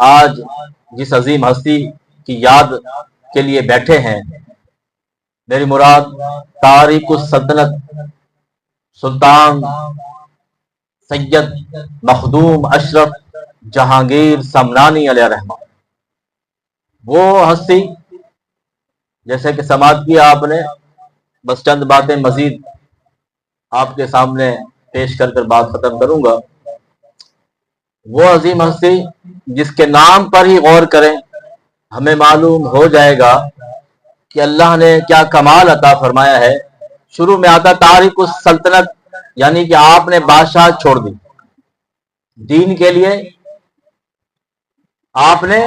آج جس عظیم ہستی کی یاد کے لیے بیٹھے ہیں، میری مراد تاریخ السلطنت سلطان سید مخدوم اشرف جہانگیر سمنانی علیہ رحمہ، وہ ہستی جیسے کہ سماعت کیا آپ نے، بس چند باتیں مزید آپ کے سامنے پیش کر بات ختم کروں گا۔ وہ عظیم ہستی جس کے نام پر ہی غور کریں، ہمیں معلوم ہو جائے گا کہ اللہ نے کیا کمال عطا فرمایا ہے۔ شروع میں آتا تاریخ السلطنت، یعنی کہ آپ نے بادشاہ چھوڑ دی دین کے لیے، آپ نے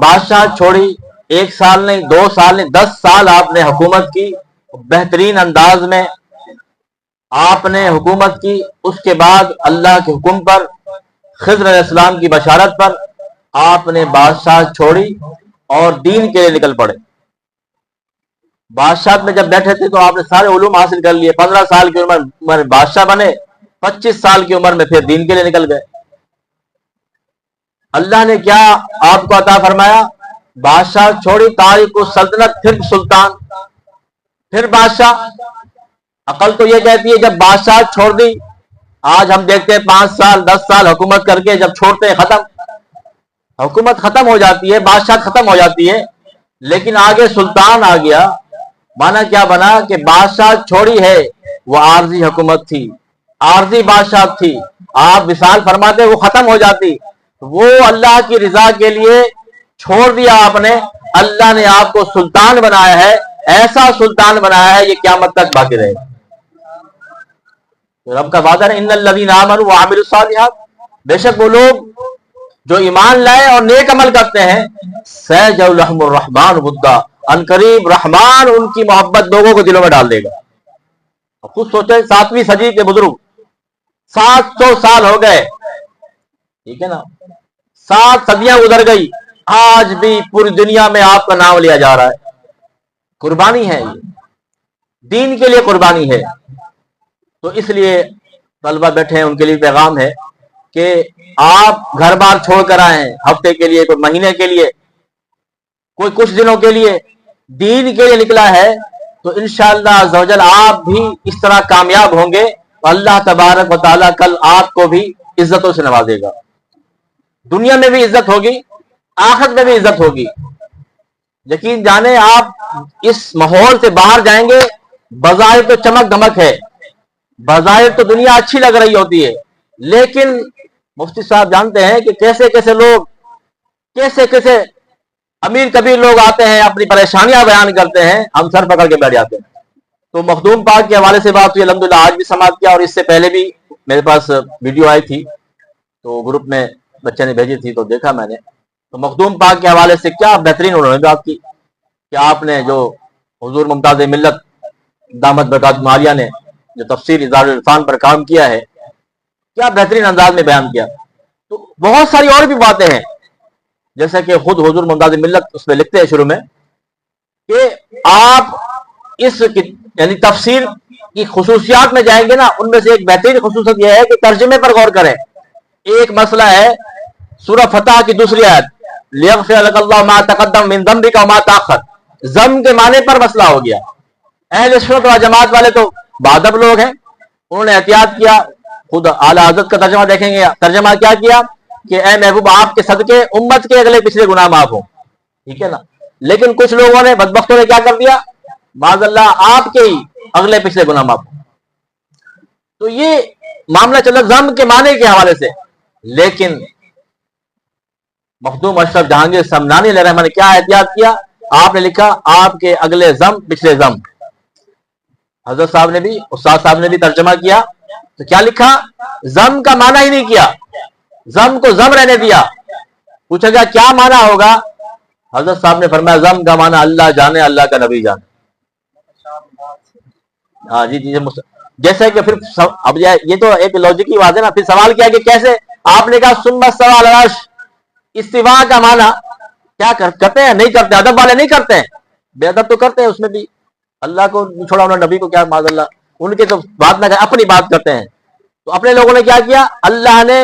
بادشاہ چھوڑی، 1 سال نہیں، 2 سال نہیں، 10 سال آپ نے حکومت کی، بہترین انداز میں آپ نے حکومت کی۔ اس کے بعد اللہ کے حکم پر، خضر علیہ السلام کی بشارت پر آپ نے بادشاہ چھوڑی اور دین کے لیے نکل پڑے۔ بادشاہ میں جب بیٹھے تھے تو آپ نے سارے علوم حاصل کر لیے، 15 سال کی عمر میں بادشاہ بنے، 25 سال کی عمر میں پھر دین کے لیے نکل گئے۔ اللہ نے کیا آپ کو عطا فرمایا؟ بادشاہ چھوڑی، تاریخ السلطنت، پھر سلطان، پھر بادشاہ۔ عقل تو یہ کہتی ہے جب بادشاہ چھوڑ دی، آج ہم دیکھتے ہیں 5 سال 10 سال حکومت کر کے جب چھوڑتے ہیں ختم، حکومت ختم ہو جاتی ہے، بادشاہ ختم ہو جاتی ہے، لیکن آگے سلطان آ گیا۔ مانا کیا بنا کہ بادشاہ چھوڑی ہے، وہ عارضی حکومت تھی، عارضی بادشاہ تھی، آپ مثال فرماتے وہ ختم ہو جاتی، وہ اللہ کی رضا کے لیے چھوڑ دیا آپ نے، اللہ نے آپ کو سلطان بنایا ہے، ایسا سلطان بنایا ہے یہ قیامت تک باقی رہے گا۔ رب کا وعدہ ہے ان الذین آمنوا وعملوا الصالحات، بے شک وہ لوگ جو ایمان لائے اور نیک عمل کرتے ہیں، سیجعل لہم الرحمن ودا، ان قریب رحمان ان کی محبت لوگوں کو دلوں میں ڈال دے گا۔ خود سوچیں 7ویں صدی کے بزرگ، 700 سال ہو گئے، ٹھیک ہے نا، 7 صدیاں گزر گئی، آج بھی پوری دنیا میں آپ کا نام لیا جا رہا ہے۔ قربانی ہے، یہ دین کے لیے قربانی ہے۔ تو اس لیے طلبہ بیٹھے ہیں، ان کے لیے پیغام ہے کہ آپ گھر بار چھوڑ کر آئے ہیں، ہفتے کے لیے، کوئی مہینے کے لیے، کوئی کچھ دنوں کے لیے، دین کے لیے نکلا ہے، تو انشاءاللہ عزوجل آپ بھی اس طرح کامیاب ہوں گے، اور اللہ تبارک و تعالیٰ کل آپ کو بھی عزتوں سے نوازے گا، دنیا میں بھی عزت ہوگی، آخرت میں بھی عزت ہوگی۔ یقین جانے آپ اس ماحول سے باہر جائیں گے، بظاہر تو چمک دمک ہے، بظاہر تو دنیا اچھی لگ رہی ہوتی ہے، لیکن مفتی صاحب جانتے ہیں کہ کیسے کیسے لوگ، کیسے کیسے امیر کبیر لوگ آتے ہیں، اپنی پریشانیاں بیان کرتے ہیں، ہم سر پکڑ کے بیٹھ جاتے ہیں۔ تو مخدوم پاک کے حوالے سے بات ہوئی، الحمدللہ آج بھی سماعت کیا، اور اس سے پہلے بھی میرے پاس ویڈیو آئی تھی، تو گروپ میں بچے نے بھیجی تھی تو دیکھا میں نے، تو مخدوم پاک کے حوالے سے کیا بہترین انہوں نے بات کی کہ آپ نے جو حضور ممتاز ملت دامت برکاتہم عالیہ نے جو تفسیر اظہار العرفان پر کام کیا ہے، کیا بہترین انداز میں بیان کیا۔ تو بہت ساری اور بھی باتیں ہیں، جیسا کہ خود حضور ممتاز ملت اس میں لکھتے ہیں شروع میں کہ آپ اس یعنی تفسیر کی خصوصیات میں جائیں گے نا، ان میں سے ایک بہترین خصوصیت یہ ہے کہ ترجمے پر غور کریں۔ ایک مسئلہ ہے سورہ فتح کی 2 آیت، لیغفر لک اللہ ما تقدم من ذنبک وما تاخر، ذنب کے معنی پر مسئلہ ہو گیا۔ اہل سنت و جماعت والے تو بادب لوگ ہیں، انہوں نے احتیاط کیا، خود اعلیٰ حضرت کا ترجمہ دیکھیں گے، ترجمہ کیا کیا کہ اے محبوب آپ کے صدقے امت کے اگلے پچھلے گناہ معاف ہوں، ٹھیک ہے نا۔ لیکن کچھ لوگوں نے، بدبختوں نے کیا کر دیا، معاذ اللہ آپ کے ہی اگلے پچھلے گناہ معاف ہوں۔ تو یہ معاملہ چلا ذنب کے معنی کے حوالے سے، لیکن مخدوم اشرف جہانگیر سمنانی علیہ رحمہ نے کیا احتیاط کیا، آپ نے لکھا آپ کے اگلے ذنب پچھلے ذنب۔ حضرت صاحب نے بھی، استاد صاحب نے بھی ترجمہ کیا تو کیا لکھا، ذنب کا معنی ہی نہیں کیا، ذنب کو ذنب رہنے دیا۔ پوچھا گیا کیا معنی ہوگا، حضرت صاحب نے فرمایا ذنب کا معنی اللہ جانے، اللہ کا نبی جانے۔ ہاں جی جیسے کہ پھر اب یہ تو ایک لاجک کی بات ہے نا، پھر سوال کیا کہ کیسے، آپ نے کہا ثم استوى علی العرش، استوا کا معنی کیا کرتے ہیں، نہیں کرتے، ادب والے نہیں کرتے ہیں، بے ادب تو کرتے ہیں، اس میں بھی اللہ کو چھوڑا انہوں نے، نبی کو کیا، معاذ اللہ ان کے تو بات نہ کریں، اپنی بات کرتے ہیں۔ تو اپنے لوگوں نے کیا کیا، اللہ نے